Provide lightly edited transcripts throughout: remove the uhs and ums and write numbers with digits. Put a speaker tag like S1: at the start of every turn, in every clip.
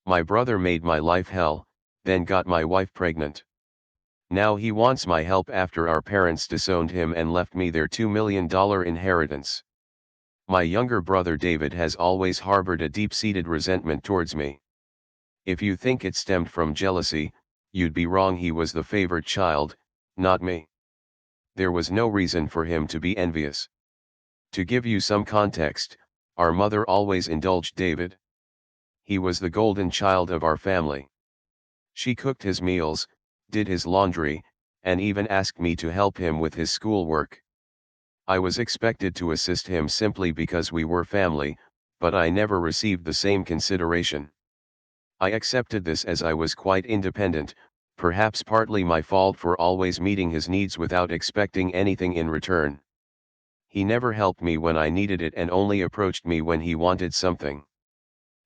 S1: My brother made my life hell, then got my wife pregnant. Now he wants my help after our parents disowned him and left me their $2 million inheritance. My younger brother David has always harbored a deep-seated resentment towards me. If you think it stemmed from jealousy, you'd be wrong. He was the favorite child, not me. There was no reason for him to be envious. To give you some context, our mother always indulged David. He was the golden child of our family. She cooked his meals, did his laundry, and even asked me to help him with his schoolwork. I was expected to assist him simply because we were family, but I never received the same consideration. I accepted this as I was quite independent, perhaps partly my fault for always meeting his needs without expecting anything in return. He never helped me when I needed it and only approached me when he wanted something.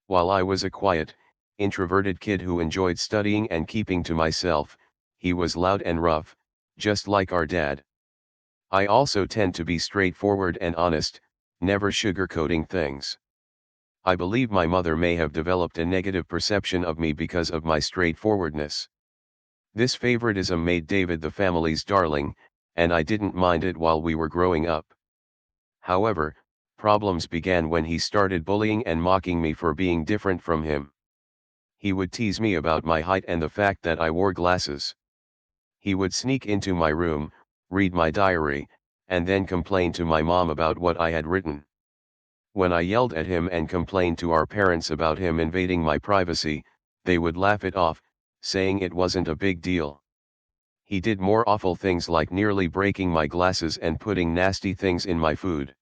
S1: While I was a quiet, introverted kid who enjoyed studying and keeping to myself, he was loud and rough, just like our dad. I also tend to be straightforward and honest, never sugarcoating things. I believe my mother may have developed a negative perception of me because of my straightforwardness. This favoritism made David the family's darling, and I didn't mind it while we were growing up. However, problems began when he started bullying and mocking me for being different from him. He would tease me about my height and the fact that I wore glasses. He would sneak into my room, read my diary, and then complain to my mom about what I had written. When I yelled at him and complained to our parents about him invading my privacy, they would laugh it off, saying it wasn't a big deal. He did more awful things like nearly breaking my glasses and putting nasty things in my food.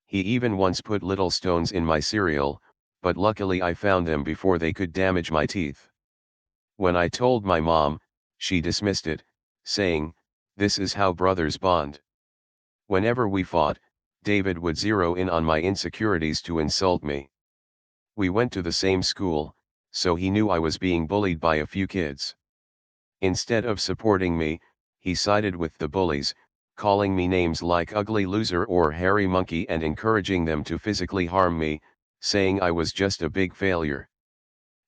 S1: He even once put little stones in my cereal, but luckily I found them before they could damage my teeth. When I told my mom, she dismissed it, saying, "This is how brothers bond." Whenever we fought, David would zero in on my insecurities to insult me. We went to the same school, so he knew I was being bullied by a few kids. Instead of supporting me, he sided with the bullies, calling me names like ugly loser or hairy monkey and encouraging them to physically harm me, saying I was just a big failure.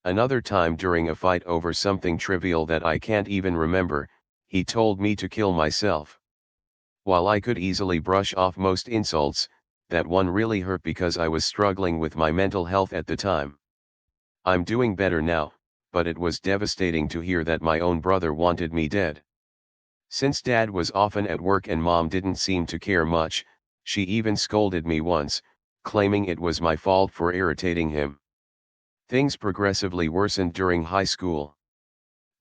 S1: Another time during a fight over something trivial that I can't even remember, he told me to kill myself. While I could easily brush off most insults, that one really hurt because I was struggling with my mental health at the time. I'm doing better now, but it was devastating to hear that my own brother wanted me dead. Since Dad was often at work and Mom didn't seem to care much, she even scolded me once, claiming it was my fault for irritating him. Things progressively worsened during high school.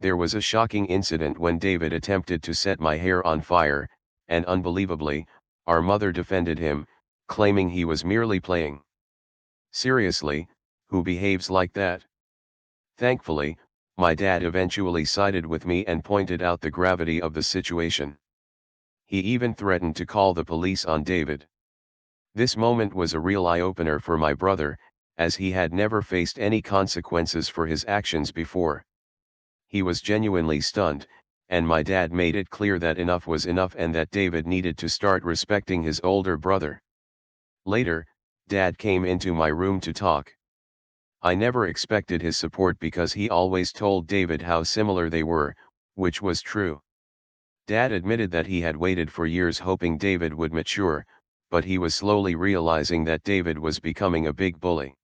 S1: There was a shocking incident when David attempted to set my hair on fire, and unbelievably, our mother defended him, claiming he was merely playing. Seriously, who behaves like that? Thankfully, my dad eventually sided with me and pointed out the gravity of the situation. He even threatened to call the police on David. This moment was a real eye-opener for my brother, as he had never faced any consequences for his actions before. He was genuinely stunned, and my dad made it clear that enough was enough and that David needed to start respecting his older brother. Later, Dad came into my room to talk. I never expected his support because he always told David how similar they were, which was true. Dad admitted that he had waited for years hoping David would mature, but he was slowly realizing that David was becoming a big bully.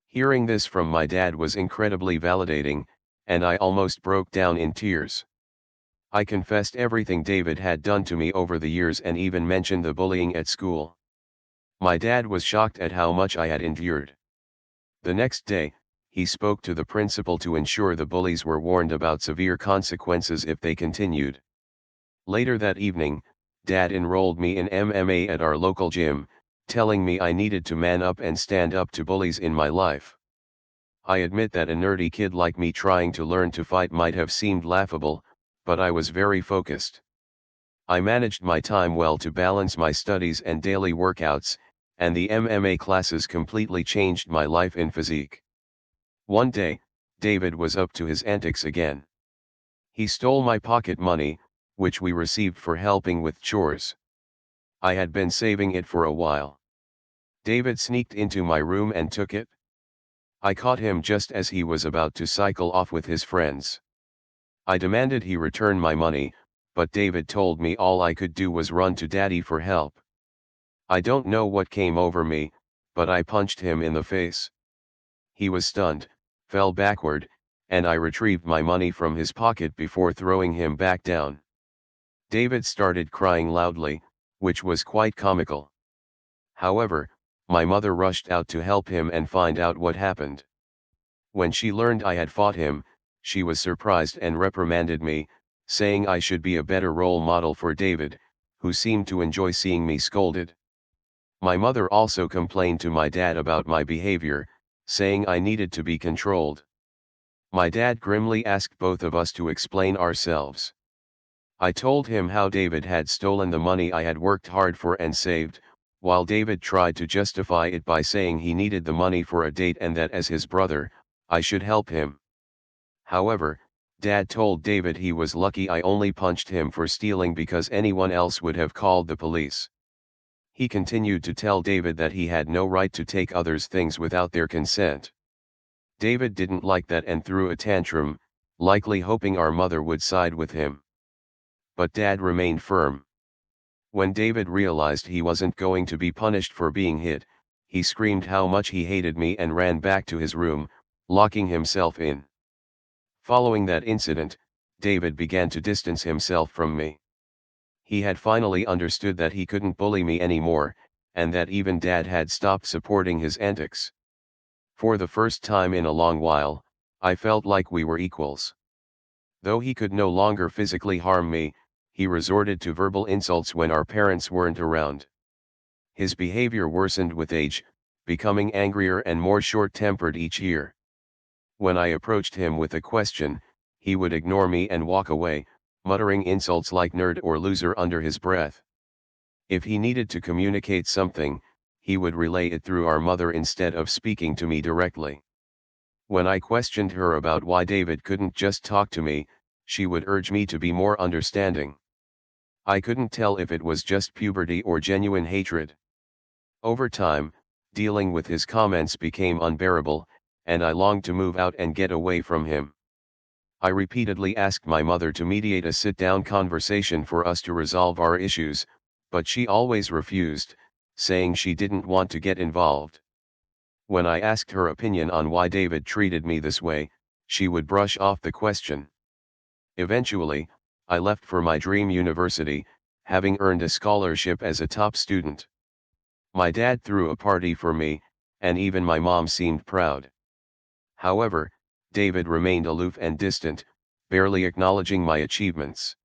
S1: Hearing this from my dad was incredibly validating, and I almost broke down in tears. I confessed everything David had done to me over the years and even mentioned the bullying at school. My dad was shocked at how much I had endured. The next day, he spoke to the principal to ensure the bullies were warned about severe consequences if they continued. Later that evening, Dad enrolled me in MMA at our local gym, telling me I needed to man up and stand up to bullies in my life. I admit that a nerdy kid like me trying to learn to fight might have seemed laughable, but I was very focused. I managed my time well to balance my studies and daily workouts, and the MMA classes completely changed my life in physique. One day, David was up to his antics again. He stole my pocket money, which we received for helping with chores. I had been saving it for a while. David sneaked into my room and took it. I caught him just as he was about to cycle off with his friends. I demanded he return my money, but David told me all I could do was run to Daddy for help. I don't know what came over me, but I punched him in the face. He was stunned, fell backward, and I retrieved my money from his pocket before throwing him back down. David started crying loudly, which was quite comical. However, my mother rushed out to help him and find out what happened. When she learned I had fought him, she was surprised and reprimanded me, saying I should be a better role model for David, who seemed to enjoy seeing me scolded. My mother also complained to my dad about my behavior, saying I needed to be controlled. My dad grimly asked both of us to explain ourselves. I told him how David had stolen the money I had worked hard for and saved, while David tried to justify it by saying he needed the money for a date and that as his brother, I should help him. However, Dad told David he was lucky I only punched him for stealing because anyone else would have called the police. He continued to tell David that he had no right to take others' things without their consent. David didn't like that and threw a tantrum, likely hoping our mother would side with him. But Dad remained firm. When David realized he wasn't going to be punished for being hit, he screamed how much he hated me and ran back to his room, locking himself in. Following that incident, David began to distance himself from me. He had finally understood that he couldn't bully me anymore, and that even Dad had stopped supporting his antics. For the first time in a long while, I felt like we were equals. Though he could no longer physically harm me, he resorted to verbal insults when our parents weren't around. His behavior worsened with age, becoming angrier and more short-tempered each year. When I approached him with a question, he would ignore me and walk away, muttering insults like nerd or loser under his breath. If he needed to communicate something, he would relay it through our mother instead of speaking to me directly. When I questioned her about why David couldn't just talk to me, she would urge me to be more understanding. I couldn't tell if it was just puberty or genuine hatred. Over time, dealing with his comments became unbearable, and I longed to move out and get away from him. I repeatedly asked my mother to mediate a sit-down conversation for us to resolve our issues, but she always refused, saying she didn't want to get involved. When I asked her opinion on why David treated me this way, she would brush off the question. Eventually, I left for my dream university, having earned a scholarship as a top student. My dad threw a party for me, and even my mom seemed proud. However, David remained aloof and distant, barely acknowledging my achievements.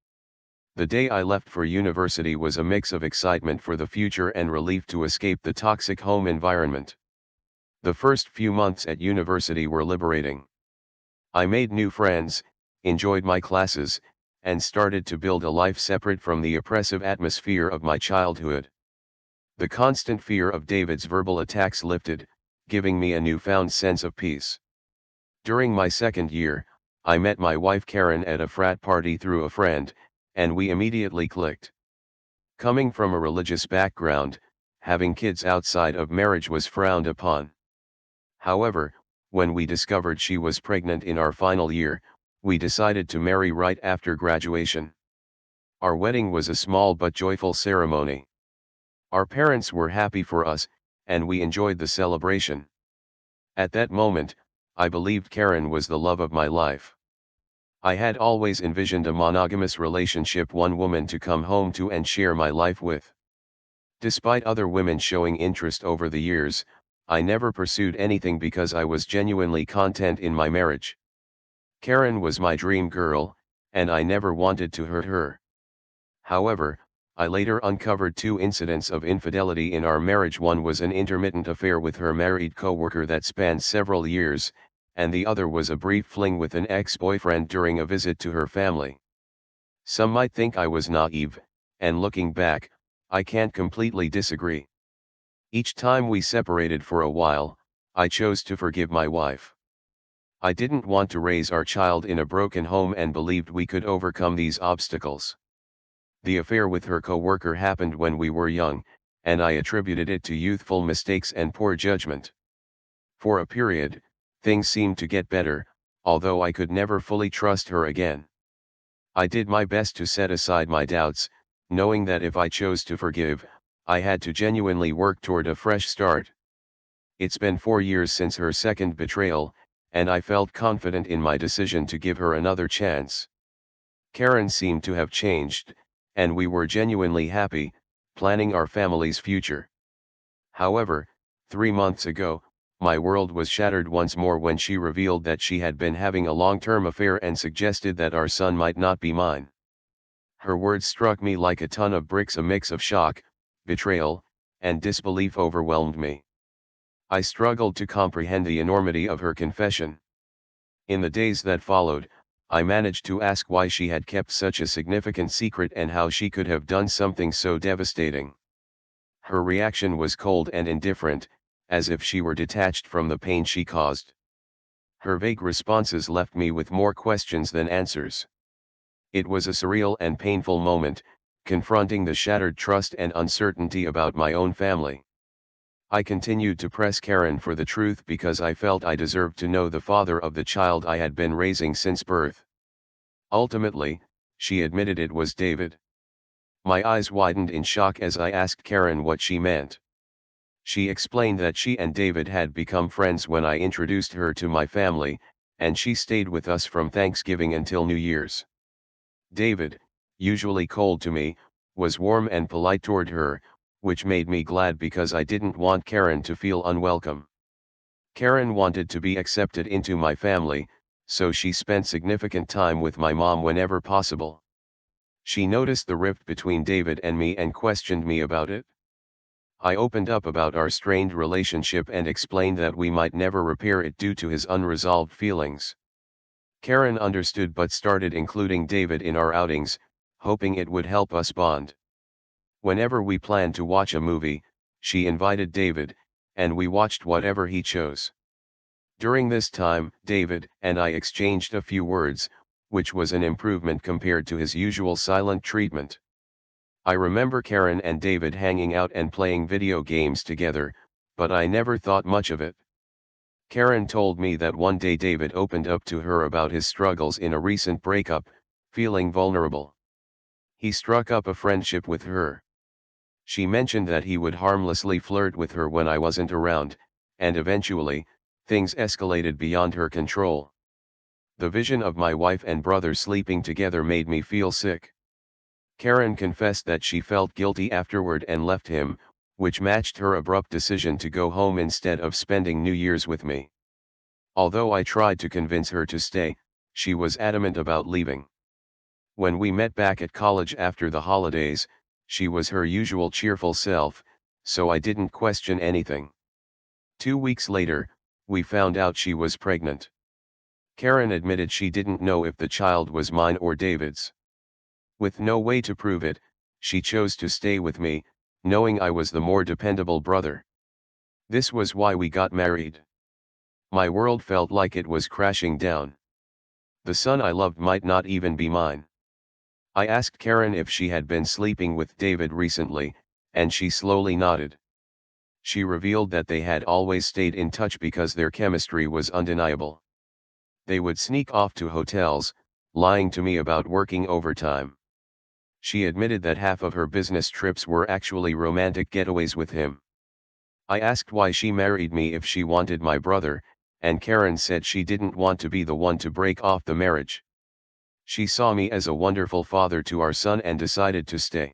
S1: The day I left for university was a mix of excitement for the future and relief to escape the toxic home environment. The first few months at university were liberating. I made new friends, enjoyed my classes, and started to build a life separate from the oppressive atmosphere of my childhood. The constant fear of David's verbal attacks lifted, giving me a newfound sense of peace. During my second year, I met my wife Karen at a frat party through a friend, and we immediately clicked. Coming from a religious background, having kids outside of marriage was frowned upon. However, when we discovered she was pregnant in our final year, we decided to marry right after graduation. Our wedding was a small but joyful ceremony. Our parents were happy for us, and we enjoyed the celebration. At that moment, I believed Karen was the love of my life. I had always envisioned a monogamous relationship, one woman to come home to and share my life with. Despite other women showing interest over the years, I never pursued anything because I was genuinely content in my marriage. Karen was my dream girl, and I never wanted to hurt her. However, I later uncovered two incidents of infidelity in our marriage. One was an intermittent affair with her married coworker that spanned several years, and the other was a brief fling with an ex-boyfriend during a visit to her family. Some might think I was naive, and looking back, I can't completely disagree. Each time we separated for a while, I chose to forgive my wife. I didn't want to raise our child in a broken home and believed we could overcome these obstacles. The affair with her co-worker happened when we were young, and I attributed it to youthful mistakes and poor judgment. For a period, Things seemed to get better, although I could never fully trust her again. I did my best to set aside my doubts, knowing that if I chose to forgive, I had to genuinely work toward a fresh start. It's been 4 years since her second betrayal, and I felt confident in my decision to give her another chance. Karen seemed to have changed, and we were genuinely happy, planning our family's future. However, 3 months ago, my world was shattered once more when she revealed that she had been having a long-term affair and suggested that our son might not be mine. Her words struck me like a ton of bricks. A mix of shock, betrayal, and disbelief overwhelmed me. I struggled to comprehend the enormity of her confession. In the days that followed, I managed to ask why she had kept such a significant secret and how she could have done something so devastating. Her reaction was cold and indifferent, as if she were detached from the pain she caused. Her vague responses left me with more questions than answers. It was a surreal and painful moment, confronting the shattered trust and uncertainty about my own family. I continued to press Karen for the truth because I felt I deserved to know the father of the child I had been raising since birth. Ultimately, she admitted it was David. My eyes widened in shock as I asked Karen what she meant. She explained that she and David had become friends when I introduced her to my family, and she stayed with us from Thanksgiving until New Year's. David, usually cold to me, was warm and polite toward her, which made me glad because I didn't want Karen to feel unwelcome. Karen wanted to be accepted into my family, so she spent significant time with my mom whenever possible. She noticed the rift between David and me and questioned me about it. I opened up about our strained relationship and explained that we might never repair it due to his unresolved feelings. Karen understood but started including David in our outings, hoping it would help us bond. Whenever we planned to watch a movie, she invited David, and we watched whatever he chose. During this time, David and I exchanged a few words, which was an improvement compared to his usual silent treatment. I remember Karen and David hanging out and playing video games together, but I never thought much of it. Karen told me that one day David opened up to her about his struggles in a recent breakup, feeling vulnerable. He struck up a friendship with her. She mentioned that he would harmlessly flirt with her when I wasn't around, and eventually, things escalated beyond her control. The vision of my wife and brother sleeping together made me feel sick. Karen confessed that she felt guilty afterward and left him, which matched her abrupt decision to go home instead of spending New Year's with me. Although I tried to convince her to stay, she was adamant about leaving. When we met back at college after the holidays, she was her usual cheerful self, so I didn't question anything. 2 weeks later, we found out she was pregnant. Karen admitted she didn't know if the child was mine or David's. With no way to prove it, she chose to stay with me, knowing I was the more dependable brother. This was why we got married. My world felt like it was crashing down. The son I loved might not even be mine. I asked Karen if she had been sleeping with David recently, and she slowly nodded. She revealed that they had always stayed in touch because their chemistry was undeniable. They would sneak off to hotels, lying to me about working overtime. She admitted that half of her business trips were actually romantic getaways with him. I asked why she married me if she wanted my brother, and Karen said she didn't want to be the one to break off the marriage. She saw me as a wonderful father to our son and decided to stay.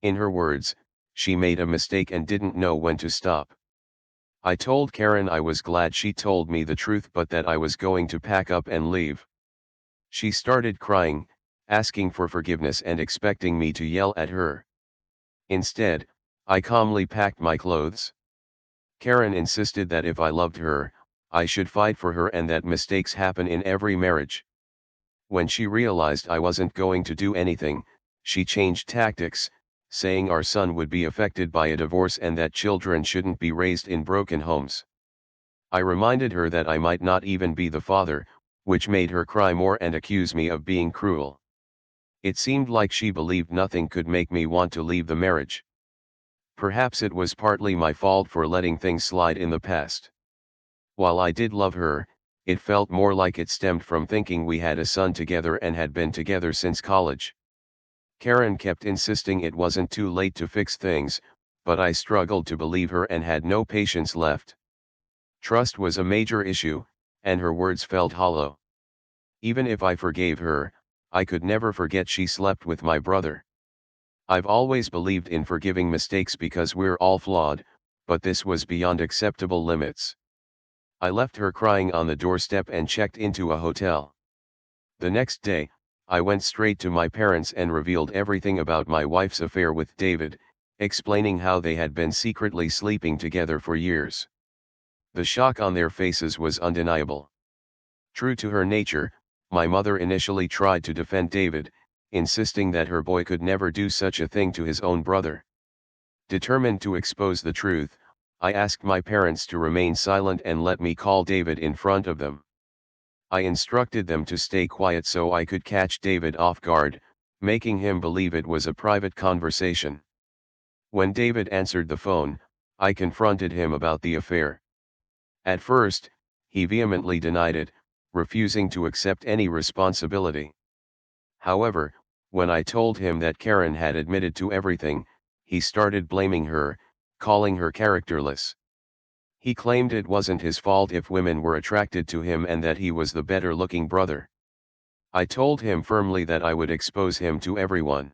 S1: In her words, she made a mistake and didn't know when to stop. I told Karen I was glad she told me the truth but that I was going to pack up and leave. She started crying, asking for forgiveness and expecting me to yell at her. Instead, I calmly packed my clothes. Karen insisted that if I loved her, I should fight for her and that mistakes happen in every marriage. When she realized I wasn't going to do anything, she changed tactics, saying our son would be affected by a divorce and that children shouldn't be raised in broken homes. I reminded her that I might not even be the father, which made her cry more and accuse me of being cruel. It seemed like she believed nothing could make me want to leave the marriage. Perhaps it was partly my fault for letting things slide in the past. While I did love her, it felt more like it stemmed from thinking we had a son together and had been together since college. Karen kept insisting it wasn't too late to fix things, but I struggled to believe her and had no patience left. Trust was a major issue, and her words felt hollow. Even if I forgave her, I could never forget she slept with my brother. I've always believed in forgiving mistakes because we're all flawed, but this was beyond acceptable limits. I left her crying on the doorstep and checked into a hotel. The next day, I went straight to my parents and revealed everything about my wife's affair with David, explaining how they had been secretly sleeping together for years. The shock on their faces was undeniable. True to her nature, my mother initially tried to defend David, insisting that her boy could never do such a thing to his own brother. Determined to expose the truth, I asked my parents to remain silent and let me call David in front of them. I instructed them to stay quiet so I could catch David off guard, making him believe it was a private conversation. When David answered the phone, I confronted him about the affair. At first, he vehemently denied it, refusing to accept any responsibility. However, when I told him that Karen had admitted to everything, he started blaming her, calling her characterless. He claimed it wasn't his fault if women were attracted to him and that he was the better-looking brother. I told him firmly that I would expose him to everyone.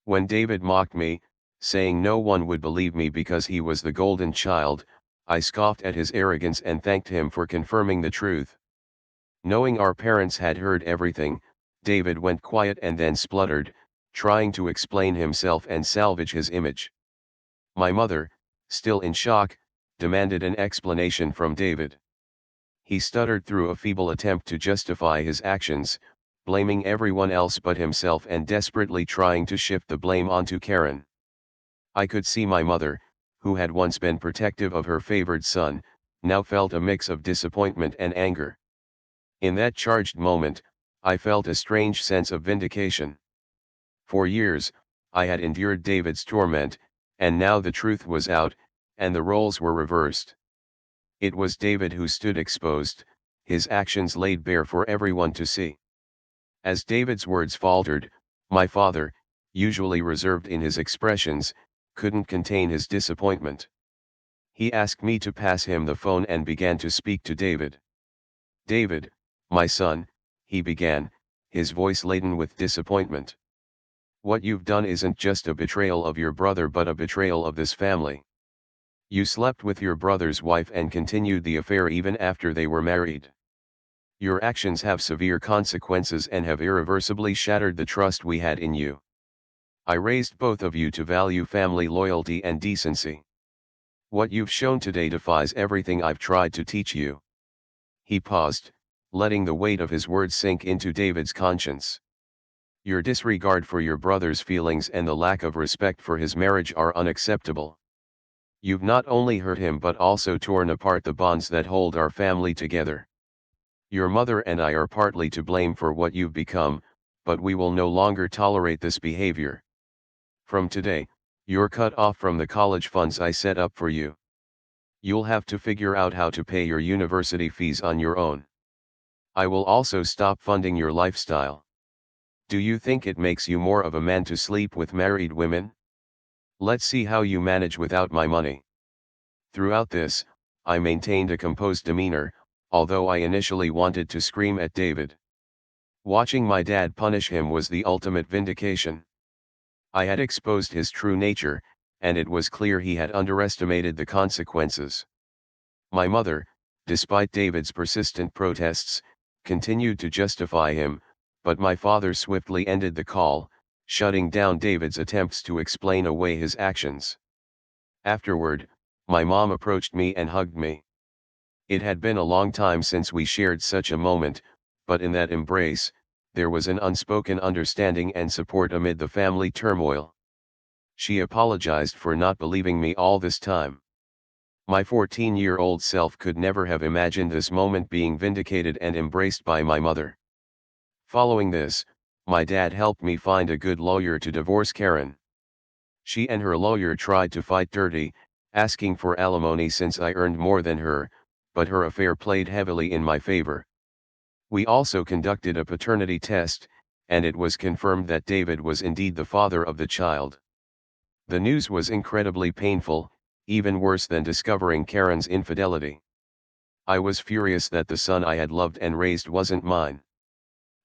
S1: When David mocked me, saying no one would believe me because he was the golden child, I scoffed at his arrogance and thanked him for confirming the truth. Knowing our parents had heard everything, David went quiet and then spluttered, trying to explain himself and salvage his image. My mother, still in shock, demanded an explanation from David. He stuttered through a feeble attempt to justify his actions, blaming everyone else but himself and desperately trying to shift the blame onto Karen. I could see my mother, who had once been protective of her favored son, now felt a mix of disappointment and anger. In that charged moment, I felt a strange sense of vindication. For years, I had endured David's torment, and now the truth was out, and the roles were reversed. It was David who stood exposed, his actions laid bare for everyone to see. As David's words faltered, my father, usually reserved in his expressions, couldn't contain his disappointment. He asked me to pass him the phone and began to speak to David. "David, my son," he began, his voice laden with disappointment. "What you've done isn't just a betrayal of your brother but a betrayal of this family. You slept with your brother's wife and continued the affair even after they were married. Your actions have severe consequences and have irreversibly shattered the trust we had in you. I raised both of you to value family loyalty and decency. What you've shown today defies everything I've tried to teach you." He paused, letting the weight of his words sink into David's conscience. "Your disregard for your brother's feelings and the lack of respect for his marriage are unacceptable. You've not only hurt him but also torn apart the bonds that hold our family together. Your mother and I are partly to blame for what you've become, but we will no longer tolerate this behavior. From today, you're cut off from the college funds I set up for you. You'll have to figure out how to pay your university fees on your own. I will also stop funding your lifestyle. Do you think it makes you more of a man to sleep with married women? Let's see how you manage without my money." Throughout this, I maintained a composed demeanor, although I initially wanted to scream at David. Watching my dad punish him was the ultimate vindication. I had exposed his true nature, and it was clear he had underestimated the consequences. My mother, despite David's persistent protests, continued to justify him, but my father swiftly ended the call, shutting down David's attempts to explain away his actions. Afterward, my mom approached me and hugged me. It had been a long time since we shared such a moment, but in that embrace, there was an unspoken understanding and support amid the family turmoil. She apologized for not believing me all this time. My 14-year-old self could never have imagined this moment being vindicated and embraced by my mother. Following this, my dad helped me find a good lawyer to divorce Karen. She and her lawyer tried to fight dirty, asking for alimony since I earned more than her, but her affair played heavily in my favor. We also conducted a paternity test, and it was confirmed that David was indeed the father of the child. The news was incredibly painful, even worse than discovering Karen's infidelity. I was furious that the son I had loved and raised wasn't mine.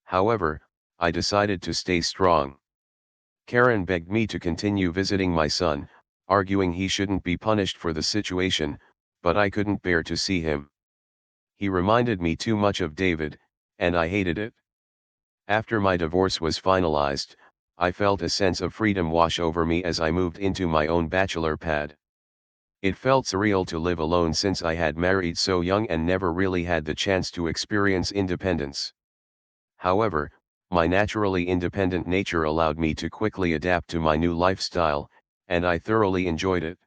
S1: However, I decided to stay strong. Karen begged me to continue visiting my son, arguing he shouldn't be punished for the situation, but I couldn't bear to see him. He reminded me too much of David, and I hated it. After my divorce was finalized, I felt a sense of freedom wash over me as I moved into my own bachelor pad. It felt surreal to live alone since I had married so young and never really had the chance to experience independence. However, my naturally independent nature allowed me to quickly adapt to my new lifestyle, and I thoroughly enjoyed it.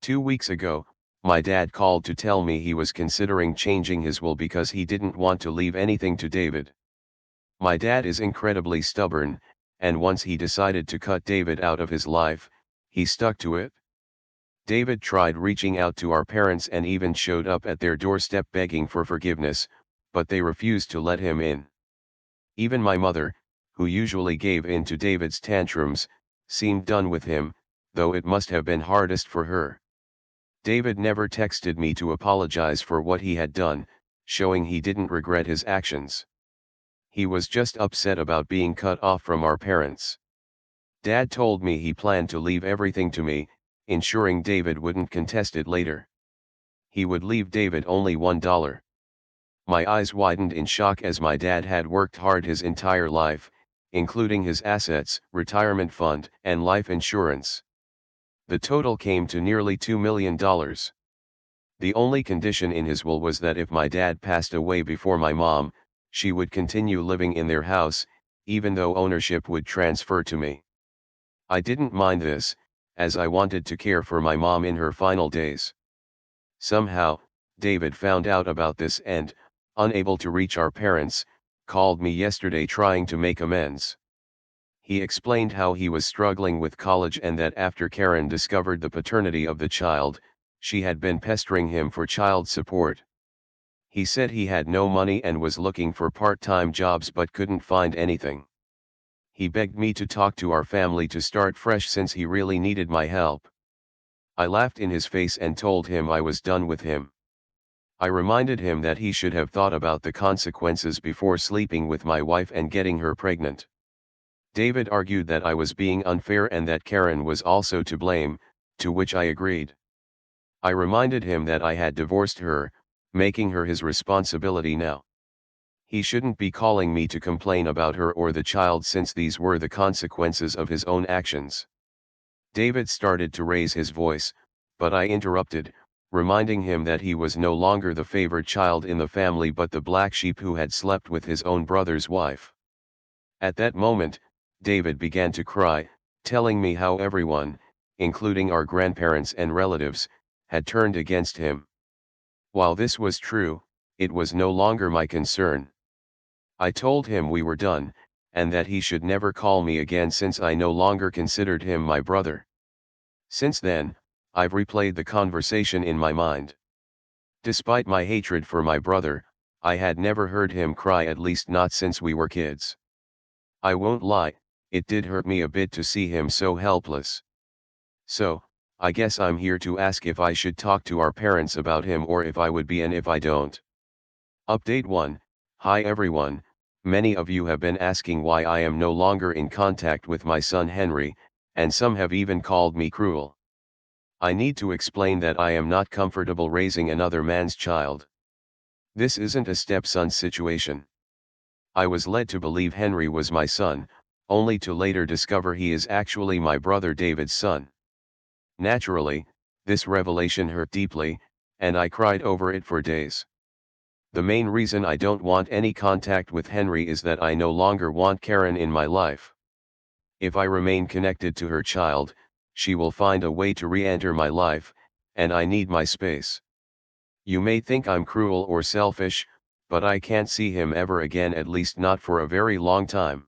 S1: 2 weeks ago, my dad called to tell me he was considering changing his will because he didn't want to leave anything to David. My dad is incredibly stubborn, and once he decided to cut David out of his life, he stuck to it. David tried reaching out to our parents and even showed up at their doorstep begging for forgiveness, but they refused to let him in. Even my mother, who usually gave in to David's tantrums, seemed done with him, though it must have been hardest for her. David never texted me to apologize for what he had done, showing he didn't regret his actions. He was just upset about being cut off from our parents. Dad told me he planned to leave everything to me, ensuring David wouldn't contest it later. He would leave David only $1. My eyes widened in shock as my dad had worked hard his entire life, including his assets, retirement fund, and life insurance. The total came to nearly $2 million. The only condition in his will was that if my dad passed away before my mom, she would continue living in their house, even though ownership would transfer to me. I didn't mind this, as I wanted to care for my mom in her final days. Somehow, David found out about this and, unable to reach our parents, called me yesterday trying to make amends. He explained how he was struggling with college and that after Karen discovered the paternity of the child, she had been pestering him for child support. He said he had no money and was looking for part-time jobs but couldn't find anything. He begged me to talk to our family to start fresh since he really needed my help. I laughed in his face and told him I was done with him. I reminded him that he should have thought about the consequences before sleeping with my wife and getting her pregnant. David argued that I was being unfair and that Karen was also to blame, to which I agreed. I reminded him that I had divorced her, making her his responsibility now. He shouldn't be calling me to complain about her or the child since these were the consequences of his own actions. David started to raise his voice, but I interrupted, reminding him that he was no longer the favored child in the family but the black sheep who had slept with his own brother's wife. At that moment, David began to cry, telling me how everyone, including our grandparents and relatives, had turned against him. While this was true, it was no longer my concern. I told him we were done, and that he should never call me again since I no longer considered him my brother. Since then, I've replayed the conversation in my mind. Despite my hatred for my brother, I had never heard him cry, at least not since we were kids. I won't lie, it did hurt me a bit to see him so helpless. So, I guess I'm here to ask if I should talk to our parents about him or if I would be, and if I don't. Update 1. Hi everyone, many of you have been asking why I am no longer in contact with my son Henry, and some have even called me cruel. I need to explain that I am not comfortable raising another man's child. This isn't a stepson situation. I was led to believe Henry was my son, only to later discover he is actually my brother David's son. Naturally, this revelation hurt deeply, and I cried over it for days. The main reason I don't want any contact with Henry is that I no longer want Karen in my life. If I remain connected to her child, she will find a way to re-enter my life, and I need my space. You may think I'm cruel or selfish, but I can't see him ever again, at least not for a very long time.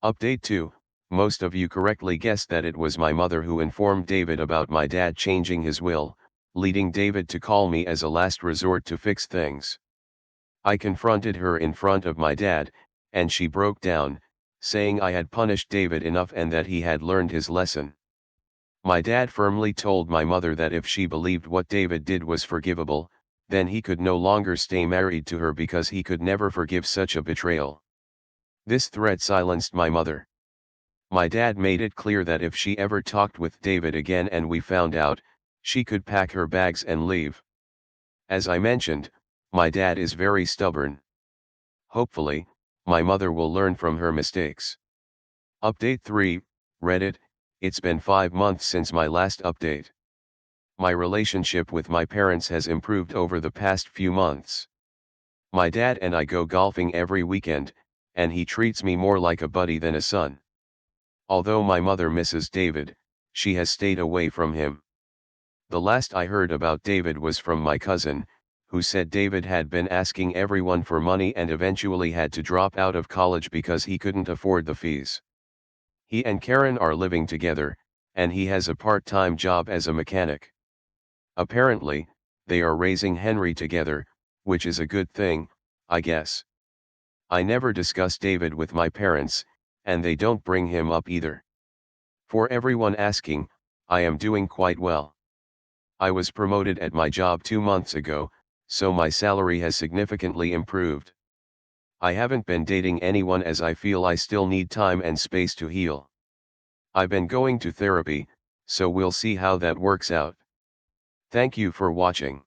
S1: Update 2. Most of you correctly guessed that it was my mother who informed David about my dad changing his will, leading David to call me as a last resort to fix things. I confronted her in front of my dad, and she broke down, saying I had punished David enough and that he had learned his lesson. My dad firmly told my mother that if she believed what David did was forgivable, then he could no longer stay married to her because he could never forgive such a betrayal. This threat silenced my mother. My dad made it clear that if she ever talked with David again and we found out, she could pack her bags and leave. As I mentioned, my dad is very stubborn. Hopefully, my mother will learn from her mistakes. Update 3, Reddit. It's been 5 months since my last update. My relationship with my parents has improved over the past few months. My dad and I go golfing every weekend, and he treats me more like a buddy than a son. Although my mother misses David, she has stayed away from him. The last I heard about David was from my cousin, who said David had been asking everyone for money and eventually had to drop out of college because he couldn't afford the fees. He and Karen are living together, and he has a part-time job as a mechanic. Apparently, they are raising Henry together, which is a good thing, I guess. I never discuss David with my parents, and they don't bring him up either. For everyone asking, I am doing quite well. I was promoted at my job 2 months ago, so my salary has significantly improved. I haven't been dating anyone as I feel I still need time and space to heal. I've been going to therapy, so we'll see how that works out. Thank you for watching.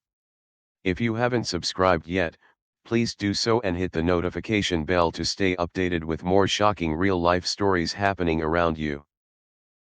S1: If you haven't subscribed yet, please do so and hit the notification bell to stay updated with more shocking real-life stories happening around you.